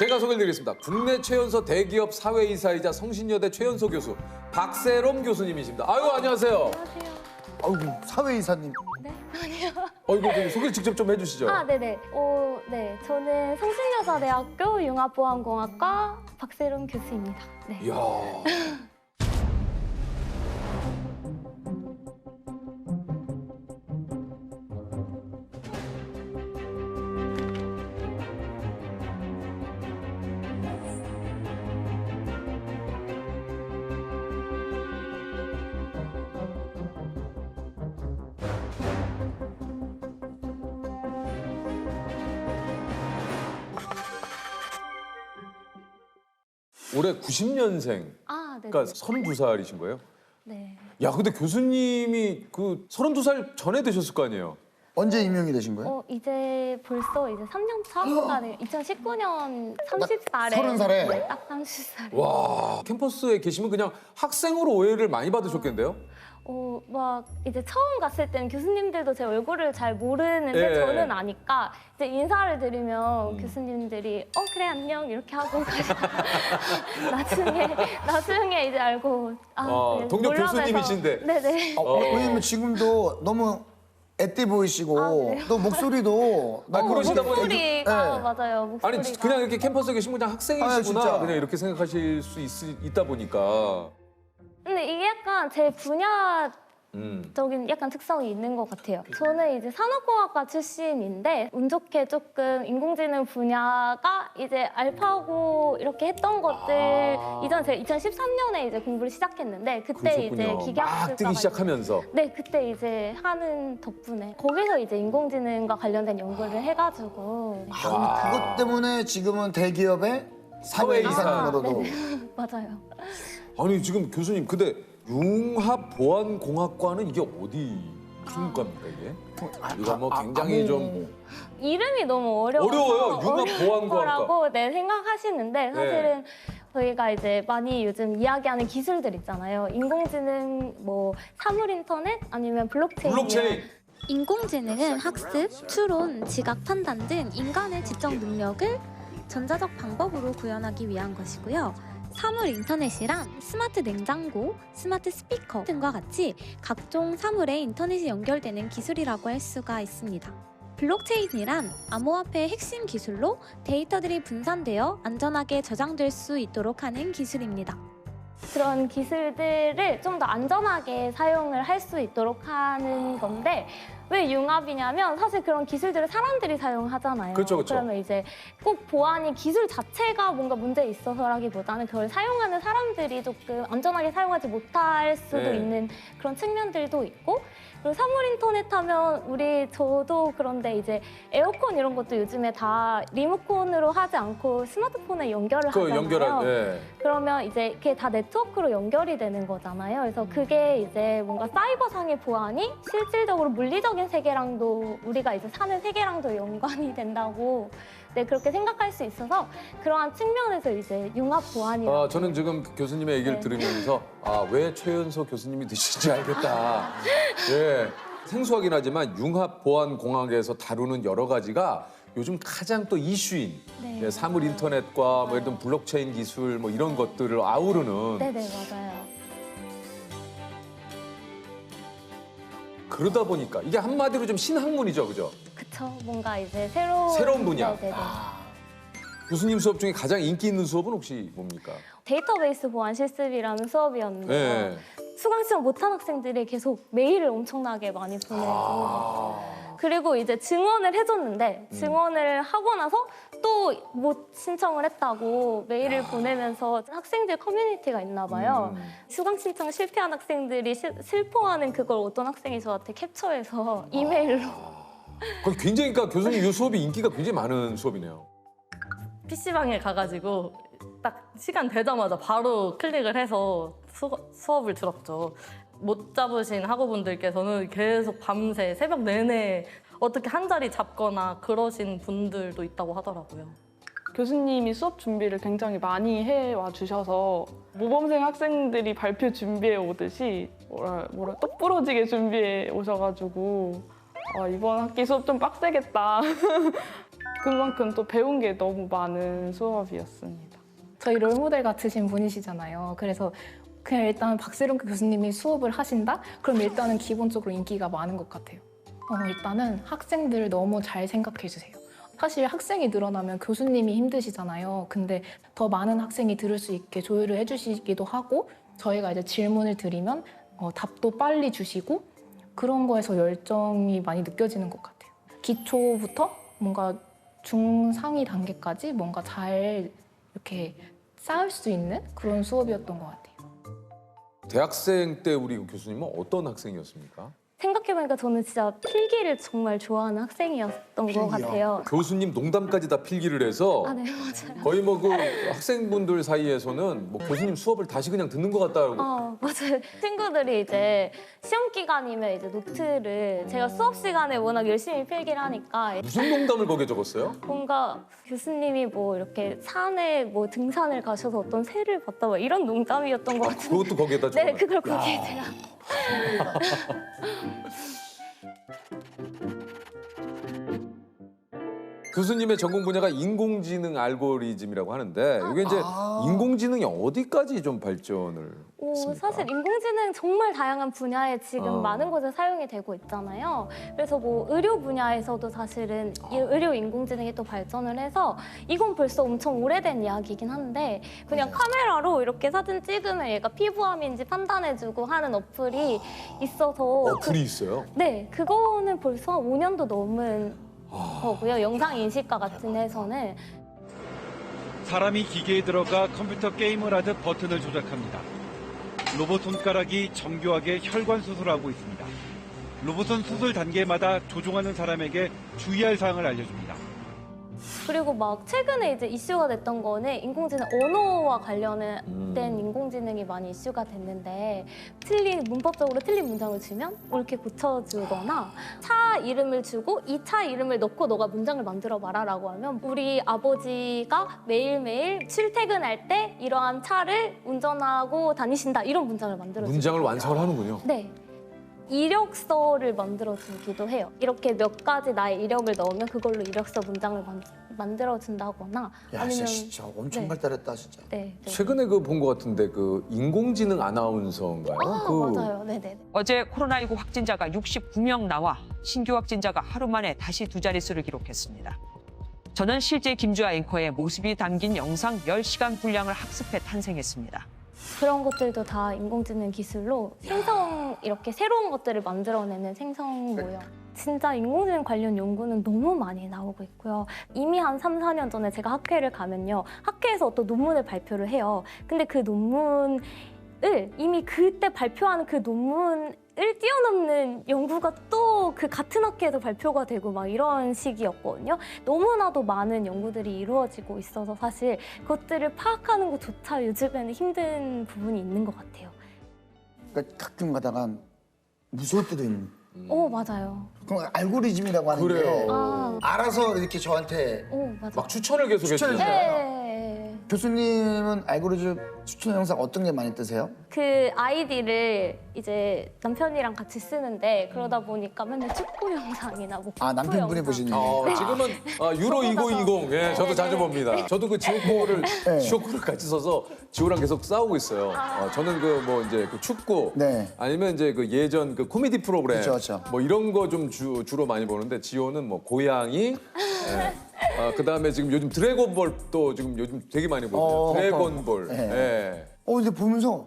제가 소개해드리겠습니다. 국내 최연소 대기업 사회이사이자 성신여대 최연소 교수 박세롬 교수님이십니다. 아이고 안녕하세요. 안녕하세요. 아이고 사회이사님. 네, 아니요. 이거 좀 소개 직접 좀 해주시죠. 네네. 네. 저는 성신여자대학교 융합보안공학과 박세롬 교수입니다. 네. 이야. 올해 90년생. 네. 그러니까 32살이신 거예요? 네. 야, 근데 교수님이 그 32살 전에 되셨을 거 아니에요? 언제 임명이 되신 거예요? 이제 벌써 3년 차가 돼요. 2019년 30살에. 30살에? 네, 딱 30살에. 와, 캠퍼스에 계시면 그냥 학생으로 오해를 많이 받으셨겠는데요? 막 이제 처음 갔을 때는 교수님들도 제 얼굴을 잘 모르는데 예. 저는 아니까 이제 인사를 드리면 교수님들이 그래 안녕 이렇게 하고 가시다가 나중에 이제 알고 네, 동료 몰라서. 교수님이신데. 네네. 왜냐면 지금도 너무 애띠 보이시고 그래요? 또 목소리도 그러시다 보니 목소리가 네. 맞아요. 목소리가. 아니 그냥 이렇게 캠퍼스에 계시면 그냥 학생이시구나 진짜. 그냥 이렇게 생각하실 수 있다 보니까. 근데 이게 약간 제 분야 적인 약간 특성이 있는 것 같아요. 저는 이제 산업공학과 출신인데 운 좋게 조금 인공지능 분야가 이제 알파고 이렇게 했던 것들 이전 제가 2013년에 이제 공부를 시작했는데 그때 이제 그러셨군요. 막 기계학습과 뜨기 시작하면서. 네, 그때 이제 하는 덕분에 거기서 이제 인공지능과 관련된 연구를 해가지고 그것 때문에 지금은 대기업의 사회이사님으로도 맞아요. 아니 지금 교수님 근데 융합보안공학과는 이게 어디 무슨 과입니까 이게? 이거 뭐 굉장히 좀 이름이 너무 어려워서 어려워요. 융합보안공학과. 라고 생각하시는데 사실은 저희가 이제 많이 요즘 이야기하는 기술들 있잖아요. 인공지능, 뭐 사물인터넷 아니면 블록체인. 인공지능은 학습, 추론, 지각 판단 등 인간의 지적 능력을 전자적 방법으로 구현하기 위한 것이고요. 사물 인터넷이란 스마트 냉장고, 스마트 스피커 등과 같이 각종 사물에 인터넷이 연결되는 기술이라고 할 수가 있습니다. 블록체인이란 암호화폐의 핵심 기술로 데이터들이 분산되어 안전하게 저장될 수 있도록 하는 기술입니다. 그런 기술들을 좀 더 안전하게 사용을 할 수 있도록 하는 건데 왜 융합이냐면 사실 그런 기술들을 사람들이 사용하잖아요. 그렇죠. 그러면 이제 꼭 보안이 기술 자체가 뭔가 문제 있어서라기보다는 그걸 사용하는 사람들이 조금 안전하게 사용하지 못할 수도 네. 있는 그런 측면들도 있고 그리고 사물 인터넷 하면 저도 그런데 이제 에어컨 이런 것도 요즘에 다 리모컨으로 하지 않고 스마트폰에 연결을 하잖아요. 그러면 이제 이게 다 네트워크로 연결이 되는 거잖아요. 그래서 그게 이제 뭔가 사이버상의 보안이 실질적으로 물리적인 세계랑도 우리가 이제 사는 세계랑도 연관이 된다고 그렇게 생각할 수 있어서 그러한 측면에서 이제 융합 보안이라고. 저는 지금 교수님의 얘기를 들으면서 왜 최연소 교수님이 되시는지 알겠다. 예. 생소하긴 하지만 융합보안공학에서 다루는 여러 가지가 요즘 가장 또 이슈인 네. 사물 인터넷과 뭐 예를 들면 블록체인 기술 뭐 이런 것들을 아우르는 네네 맞아요. 그러다 보니까 이게 한마디로 좀 신학문이죠, 그죠? 그쵸. 뭔가 이제 새로운 분야. 네네네. 교수님 수업 중에 가장 인기 있는 수업은 혹시 뭡니까? 데이터베이스 보안 실습이라는 수업이었는데요. 네. 수강 시험 못한 학생들이 계속 메일을 엄청나게 많이 보내고 그리고 이제 증언을 해줬는데 증언을 하고 나서 또 못 신청을 했다고 메일을 보내면서 학생들 커뮤니티가 있나 봐요. 수강 신청 실패한 학생들이 슬퍼하는 그걸 어떤 학생이 저한테 캡처해서 이메일로 굉장히 그러니까 교수님 이 수업이 인기가 굉장히 많은 수업이네요. PC방에 가가지고 딱 시간 되자마자 바로 클릭을 해서 수업을 들었죠. 못 잡으신 학우분들께서는 계속 밤새 새벽 내내 어떻게 한 자리 잡거나 그러신 분들도 있다고 하더라고요. 교수님이 수업 준비를 굉장히 많이 해와 주셔서 모범생 학생들이 발표 준비해 오듯이 똑 부러지게 준비해 오셔가지고 이번 학기 수업 좀 빡세겠다. 그만큼 또 배운 게 너무 많은 수업이었습니다. 저희 롤모델 같으신 분이시잖아요. 그래서 그냥 일단 박세롬 교수님이 수업을 하신다? 그럼 일단은 기본적으로 인기가 많은 것 같아요. 일단은 학생들 너무 잘 생각해 주세요. 사실 학생이 늘어나면 교수님이 힘드시잖아요. 근데 더 많은 학생이 들을 수 있게 조율을 해주시기도 하고 저희가 이제 질문을 드리면 답도 빨리 주시고 그런 거에서 열정이 많이 느껴지는 것 같아요. 기초부터 뭔가 중상위 단계까지 뭔가 잘 이렇게 쌓을 수 있는 그런 수업이었던 것 같아요. 대학생 때 우리 교수님은 어떤 학생이었습니까? 생각해보니까 저는 진짜 필기를 정말 좋아하는 학생이었던 것 같아요. 교수님 농담까지 다 필기를 해서 아, 네, 맞아요. 거의 뭐 그 학생분들 사이에서는 뭐 교수님 수업을 다시 그냥 듣는 것 같다고. 맞아요. 친구들이 이제 시험 기간이면 이제 노트를 제가 수업 시간에 워낙 열심히 필기를 하니까 무슨 농담을 거기에 적었어요? 뭔가 교수님이 뭐 이렇게 산에 뭐 등산을 가셔서 어떤 새를 봤다 뭐 이런 농담이었던 것 같은데. 그것도 거기에다 적어. 네, 그걸 거기에 제가. 교수님의 전공 분야가 인공지능 알고리즘이라고 하는데 이게 이제 인공지능이 어디까지 좀 발전을 했습니까? 사실 인공지능 정말 다양한 분야에 지금 어. 많은 곳에 사용이 되고 있잖아요. 그래서 뭐 의료 분야에서도 사실은 이 의료 인공지능이 또 발전을 해서 이건 벌써 엄청 오래된 이야기이긴 한데 그냥 카메라로 이렇게 사진 찍으면 얘가 피부암인지 판단해주고 하는 어플이 있어서 어플이 있어요? 네, 그거는 벌써 5년도 넘은 거고요. 영상 인식과 같은 해서는 사람이 기계에 들어가 컴퓨터 게임을 하듯 버튼을 조작합니다. 로봇 손가락이 정교하게 혈관 수술하고 있습니다. 로봇은 수술 단계마다 조종하는 사람에게 주의할 사항을 알려줍니다. 그리고 막 최근에 이제 이슈가 됐던 거는 인공지능 언어와 관련된 인공지능이 많이 이슈가 됐는데 문법적으로 틀린 문장을 주면 이렇게 고쳐주거나 차 이름을 주고 이 차 이름을 넣고 너가 문장을 만들어 말하라고 하면 우리 아버지가 매일매일 출퇴근할 때 이러한 차를 운전하고 다니신다 이런 문장을 만들어주고 문장을 완성을 하는군요. 네. 이력서를 만들어주기도 해요. 이렇게 몇 가지 나의 이력을 넣으면 그걸로 이력서 문장을 만들어준다거나 야, 아니면 진짜 엄청 네. 발달했다 진짜. 네, 네. 최근에 그 본 것 같은데 그 인공지능 아나운서인가요? 맞아요. 네네. 어제 코로나19 확진자가 69명 나와 신규 확진자가 하루 만에 다시 두 자릿수를 기록했습니다. 저는 실제 김주아 앵커의 모습이 담긴 영상 10시간 분량을 학습해 탄생했습니다. 그런 것들도 다 인공지능 기술로 이렇게 새로운 것들을 만들어내는 생성고요. 진짜 인공지능 관련 연구는 너무 많이 나오고 있고요. 이미 한 3, 4년 전에 제가 학회를 가면요. 학회에서 어떤 논문을 발표를 해요. 근데 그 논문을 이미 그때 발표하는 그 논문을 뛰어넘는 연구가 또 그 같은 학회에서 발표가 되고 막 이런 시기였거든요. 너무나도 많은 연구들이 이루어지고 있어서 사실 그것들을 파악하는 것조차 요즘에는 힘든 부분이 있는 것 같아요. 그러니까 가끔 가다가 무서울 때도 있는. 맞아요. 그럼 알고리즘이라고 하는 그래요. 게 알아서 이렇게 저한테 맞아요. 막 추천을 계속 추천을 해주잖아요. 네. 교수님은 알고리즘 추천 영상 어떤 게 많이 뜨세요? 그 아이디를 이제 남편이랑 같이 쓰는데 그러다 보니까 맨날 축구 영상이나 뭐 아 남편분이 영상. 보시는 지금은 유로 2020, 예, 저도 자주 봅니다. 저도 그 지옥고를 네. 지옥고를 같이 써서 지호랑 계속 싸우고 있어요. 저는 그 뭐 이제 그 축구, 네. 아니면 이제 그 예전 그 코미디 프로그램, 그쵸, 그쵸. 뭐 이런 거 좀 주로 많이 보는데 지호는 뭐 고양이, 그다음에 지금 요즘 드래곤볼도 지금 요즘 되게 많이 보거든요. 드래곤볼. 네. 예. 근데 보면서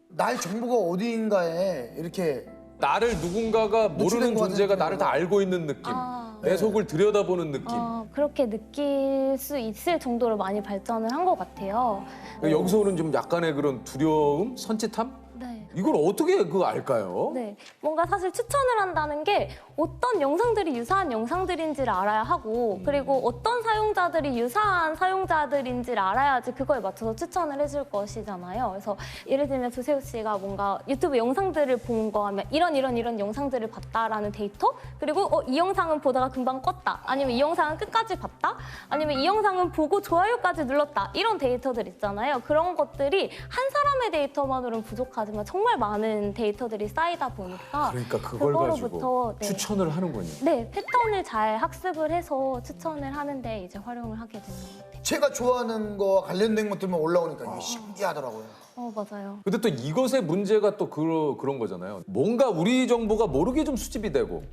나의 정보가 어디인가에 이렇게 나를 누군가가 모르는 것 같은 존재가 나를 다 느낌이구나. 알고 있는 느낌. 아. 내 속을 들여다보는 느낌. 그렇게 느낄 수 있을 정도로 많이 발전을 한 것 같아요. 여기서 오는 좀 약간의 그런 두려움, 선짓함? 네. 이걸 어떻게 알까요? 네, 뭔가 사실 추천을 한다는 게 어떤 영상들이 유사한 영상들인지를 알아야 하고 그리고 어떤 사용자들이 유사한 사용자들인지를 알아야지 그거에 맞춰서 추천을 해줄 것이잖아요. 그래서 예를 들면 조세호 씨가 뭔가 유튜브 영상들을 본 거 하면 이런 영상들을 봤다라는 데이터 그리고 이 영상은 보다가 금방 껐다 아니면 이 영상은 끝까지 봤다 아니면 이 영상은 보고 좋아요까지 눌렀다 이런 데이터들 있잖아요. 그런 것들이 한 사람의 데이터만으로는 부족하지만 정말 많은 데이터들이 쌓이다 보니까 그러니까 그걸 가지고 그거로부터, 네. 추천을 하는군요. 네, 패턴을 잘 학습을 해서 추천을 하는데 이제 활용을 하게 되는 것 같아요. 제가 좋아하는 거와 관련된 것들만 올라오니까 이게 신기하더라고요. 맞아요. 근데 또 이것의 문제가 또 그런 거잖아요. 뭔가 우리 정보가 모르게 좀 수집이 되고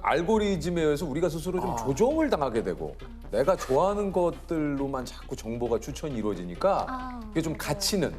알고리즘에 의해서 우리가 스스로 좀 조종을 당하게 되고 내가 좋아하는 것들로만 자꾸 정보가 추천이 이루어지니까 이게 좀 갇히는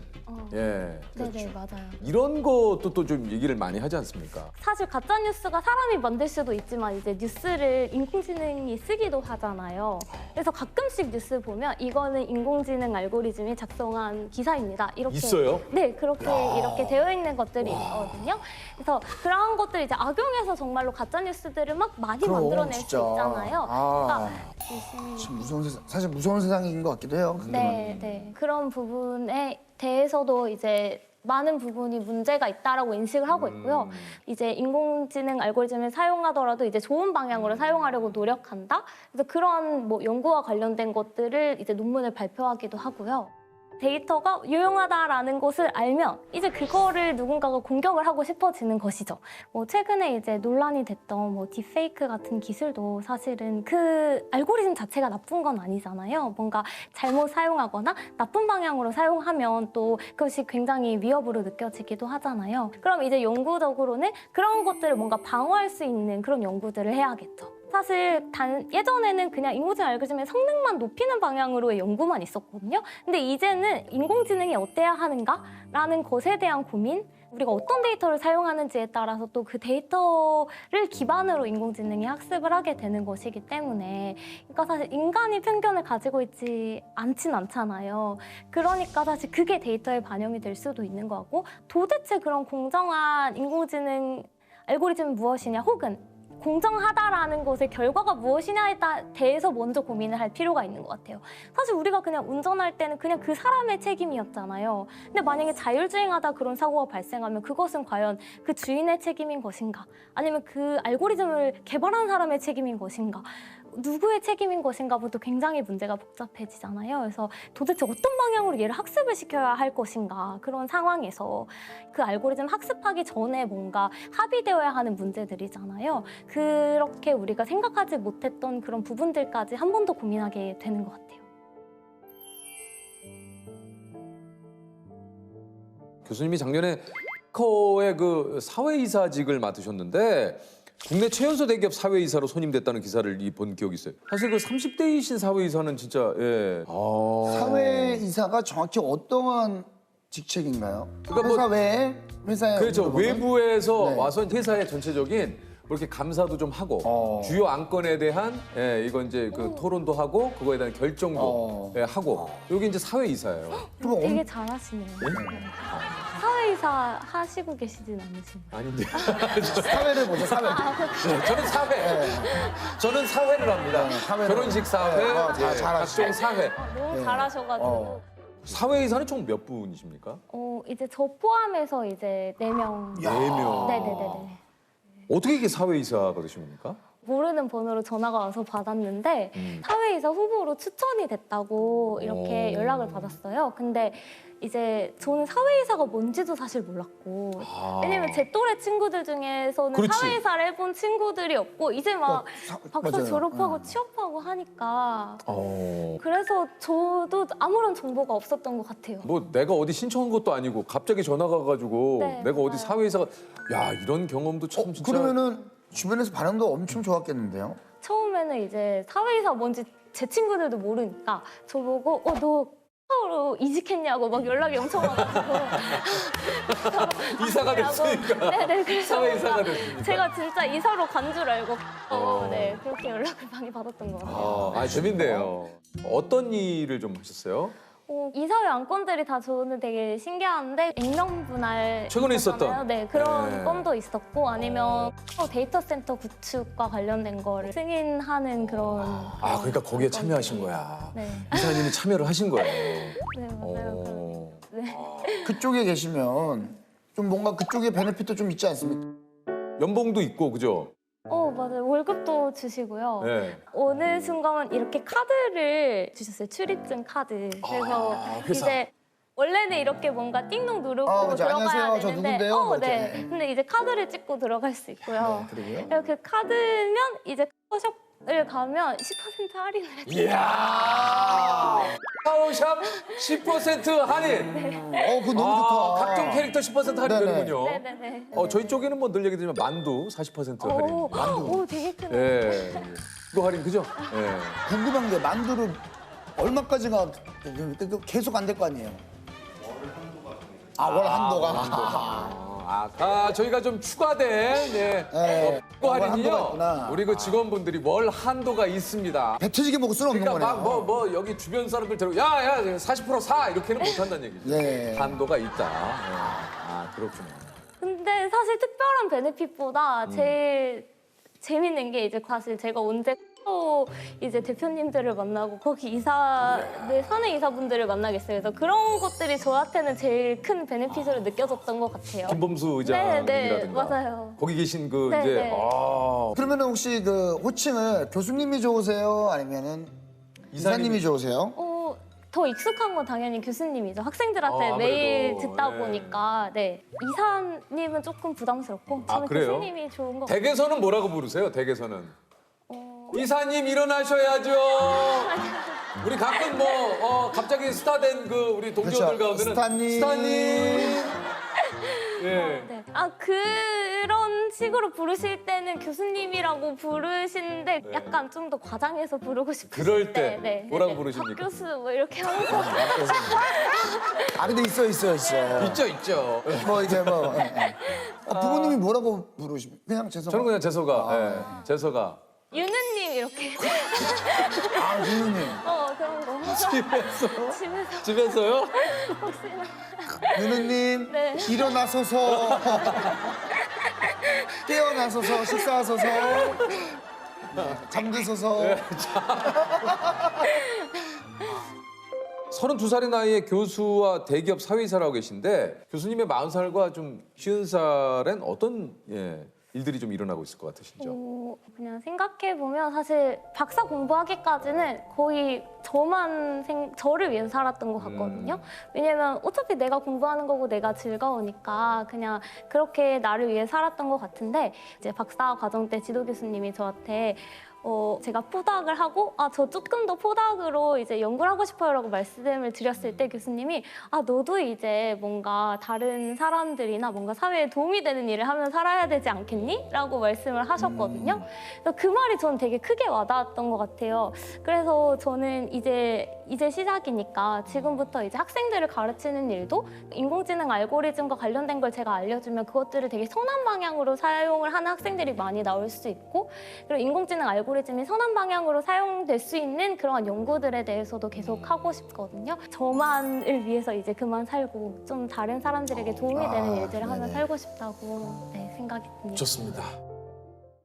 예. 네네, 맞아요. 이런 것도 또 좀 얘기를 많이 하지 않습니까? 사실 가짜 뉴스가 사람이 만들 수도 있지만 이제 뉴스를 인공지능이 쓰기도 하잖아요. 그래서 가끔씩 뉴스 보면 이거는 인공지능 알고리즘이 작성한 기사입니다. 이렇게 있어요? 네, 그렇게 이렇게 되어 있는 것들이 있거든요. 그래서 그런 것들 이제 악용해서 정말로 가짜 뉴스들을 막 많이 그럼, 만들어낼 진짜. 수 있잖아요. 아. 그러니까 열심히 참 무서운 세상, 사실 무서운 세상인 것 같기도 해요. 네, 네. 그런 부분에 대해서도 이제 많은 부분이 문제가 있다라고 인식을 하고 있고요. 이제 인공지능 알고리즘을 사용하더라도 이제 좋은 방향으로 사용하려고 노력한다. 그래서 그런 뭐 연구와 관련된 것들을 이제 논문을 발표하기도 하고요. 데이터가 유용하다라는 것을 알면 이제 그거를 누군가가 공격을 하고 싶어지는 것이죠. 뭐 최근에 이제 논란이 됐던 뭐 딥페이크 같은 기술도 사실은 그 알고리즘 자체가 나쁜 건 아니잖아요. 뭔가 잘못 사용하거나 나쁜 방향으로 사용하면 또 그것이 굉장히 위협으로 느껴지기도 하잖아요. 그럼 이제 연구적으로는 그런 것들을 뭔가 방어할 수 있는 그런 연구들을 해야겠죠. 사실 예전에는 그냥 인공지능 알고리즘의 성능만 높이는 방향으로의 연구만 있었거든요. 근데 이제는 인공지능이 어때야 하는가라는 것에 대한 고민, 우리가 어떤 데이터를 사용하는지에 따라서 또 그 데이터를 기반으로 인공지능이 학습을 하게 되는 것이기 때문에 그러니까 사실 인간이 편견을 가지고 있지 않진 않잖아요. 그러니까 사실 그게 데이터에 반영이 될 수도 있는 것 같고 도대체 그런 공정한 인공지능 알고리즘은 무엇이냐 혹은 공정하다라는 것의 결과가 무엇이냐에 대해서 먼저 고민을 할 필요가 있는 것 같아요. 사실 우리가 그냥 운전할 때는 그냥 그 사람의 책임이었잖아요. 근데 만약에 자율주행하다 그런 사고가 발생하면 그것은 과연 그 주인의 책임인 것인가? 아니면 그 알고리즘을 개발한 사람의 책임인 것인가? 누구의 책임인 것인가부터 굉장히 문제가 복잡해지잖아요. 그래서 도대체 어떤 방향으로 얘를 학습을 시켜야 할 것인가 그런 상황에서 그 알고리즘 학습하기 전에 뭔가 합의되어야 하는 문제들이잖아요. 그렇게 우리가 생각하지 못했던 그런 부분들까지 한 번 더 고민하게 되는 것 같아요. 교수님이 작년에 커의 그 사회이사직을 맡으셨는데 국내 최연소 대기업 사회이사로 선임됐다는 기사를 본 기억이 있어요. 사실 그 30대이신 사회이사는 진짜 예. 사회이사가 정확히 어떠한 직책인가요? 그러니까 회사 외에 회사에 그렇죠. 없는 거는? 외부에서 네. 와서 회사의 전체적인 뭐 이렇게 감사도 좀 하고 주요 안건에 대한 이건 이제 그 토론도 하고 그거에 대한 결정도 하고 여기 이제 사회이사예요. 그럼 되게 잘하시네요. 사회이사 하시고 계시진 않으신가요? 아닌데. 사회를 보죠, 사회. 저는 사회. 저는 사회를 합니다. 사회를. 결혼식 사회, 잘하시죠. 각종 사회. 너무 잘하셔가지고. 사회이사는 총 몇 분이십니까? 이제 저 포함해서 이제 4명. 4명. 네네네네. 어떻게 이게 사회이사가 되신 겁니까? 모르는 번호로 전화가 와서 받았는데 사회이사 후보로 추천이 됐다고 이렇게 연락을 받았어요. 근데 이제 저는 사회이사가 뭔지도 사실 몰랐고 왜냐면 제 또래 친구들 중에서는 그렇지. 사회이사를 해본 친구들이 없고 이제 막 박사 맞아요. 졸업하고 취업하고 하니까 그래서 저도 아무런 정보가 없었던 것 같아요. 뭐 내가 어디 신청한 것도 아니고 갑자기 전화가 가지고 네, 내가 어디 맞아요. 사회이사가 야 이런 경험도 참 진짜 그러면은 주변에서 반응도 엄청 좋았겠는데요? 처음에는 이제 사회이사 뭔지 제 친구들도 모르니까 저보고 너 서울로 이직했냐고 막 연락이 엄청 와가지고 이사가 됐으니까 네네 그래서 사회이사가 뭔가 됐으니까 제가 진짜 이사로 간 줄 알고 네 그렇게 연락을 많이 받았던 것 같아요. 재밌네요. 어떤 일을 좀 하셨어요? 이사회 안건들이 다 저는 되게 신기한데 액면 분할 최근에 있었던? 있었잖아요. 네 그런 네. 건도 있었고 아니면 데이터 센터 구축과 관련된 거를 승인하는 그런 그러니까 거기에 참여하신 거야. 네, 이사님이 참여를 하신 거예요. 네 맞아요. 네. 그쪽에 계시면 좀 뭔가 그쪽에 베네핏도 좀 있지 않습니까? 연봉도 있고 그죠? 맞아요. 월급도 주시고요. 네. 어느 순간 이렇게 카드를 주셨어요. 출입증 카드. 그래서 회사. 이제 원래는 이렇게 뭔가 띵동 누르고 그죠. 들어가야 안녕하세요. 저 되는데, 누군데요? 뭐 네. 이렇게. 근데 이제 카드를 찍고 들어갈 수 있고요. 그러고요. 이렇게 카드면 이제 샤워샵을 가면 10% 할인을 해줘요. 이야. 샤워샵 10% 할인. 그거 너무 좋다. 각종 캐릭터 10% 할인 네네. 되는군요. 네네네. 저희 쪽에는 뭐 늘 얘기 드리면 만두 40% 할인. 오, 되게 크네. 예. 이거 할인 그죠? 예. 궁금한 게 만두를 얼마까지가 계속 안 될 거 아니에요? 월 한도가. 저희가 좀 추가된 네. 또 월 한도가 할인이요. 있구나. 우리 그 직원분들이 월 한도가 있습니다. 배 터지게 먹을 수는 없는 그러니까 거네요. 막 뭐 여기 주변 사람들 데리고 야야 40% 사 이렇게는 못 한다는 얘기죠. 네. 한도가 있다. 그렇군요. 근데 사실 특별한 베네핏보다 제일 재밌는 게 이제 사실 제가 언제 또 이제 대표님들을 만나고 거기 이사들 사내 이사분들을 만나겠어요. 그래서 그런 것들이 저한테는 제일 큰 베네핏으로 느껴졌던 것 같아요. 김범수 네, 의장님이라든가 맞아요. 거기 계신 그 네, 이제 네. 그러면 혹시 그 호칭을 교수님이 좋으세요? 아니면은 이사님이 좋으세요? 더 익숙한 건 당연히 교수님이죠. 학생들한테 아무래도, 매일 듣다 네. 보니까 네. 이사님은 조금 부담스럽고 저는 그래요? 교수님이 좋은 것 같아요. 댁에서는 뭐라고 부르세요? 댁에서는 이사님 일어나셔야죠. 우리 가끔 뭐 갑자기 스타된 그 우리 동료들 그렇죠. 가운데는 스타님. 예. 네. 그런 식으로 부르실 때는 교수님이라고 부르시는데 약간 좀 더 과장해서 부르고 싶으실 그럴 때 네. 뭐라고 네. 부르십니까? 박 교수 뭐 이렇게 하면서 근데 있어요. 있죠. 뭐 이제 뭐. 부모님이 뭐라고 부르십니까? 그냥 죄송. 저는 그냥 재서가. 재서가. 유느님 이렇게 유느님. 그런 거 집에서 집에서요? 혹시나 유느님 네. 일어나소서. 깨어나소서 식사하소서. 잠드소서. 32살의 나이에 교수와 대기업 사회이사라고 계신데 교수님의 40살과 좀 50살엔 어떤 일들이 좀 일어나고 있을 것 같으시죠? 그냥 생각해보면 사실 박사 공부하기까지는 거의 저를 위해서 살았던 것 같거든요. 왜냐면 어차피 내가 공부하는 거고 내가 즐거우니까 그냥 그렇게 나를 위해 살았던 것 같은데 이제 박사 과정 때 지도 교수님이 저한테 제가 포닥을 하고 저 조금 더 포닥으로 이제 연구를 하고 싶어요라고 말씀을 드렸을 때 교수님이 너도 이제 뭔가 다른 사람들이나 뭔가 사회에 도움이 되는 일을 하면 살아야 되지 않겠니? 라고 말씀을 하셨거든요. 그래서 그 말이 저는 되게 크게 와닿았던 것 같아요. 그래서 저는 이제 시작이니까 지금부터 이제 학생들을 가르치는 일도 인공지능 알고리즘과 관련된 걸 제가 알려주면 그것들을 되게 선한 방향으로 사용을 하는 학생들이 많이 나올 수 있고 그리고 인공지능 알고리즘이 선한 방향으로 사용될 수 있는 그러한 연구들에 대해서도 계속 하고 싶거든요. 저만을 위해서 이제 그만 살고 좀 다른 사람들에게 도움이 되는 일들을 하면 살고 싶다고 생각이 듭니다. 좋습니다.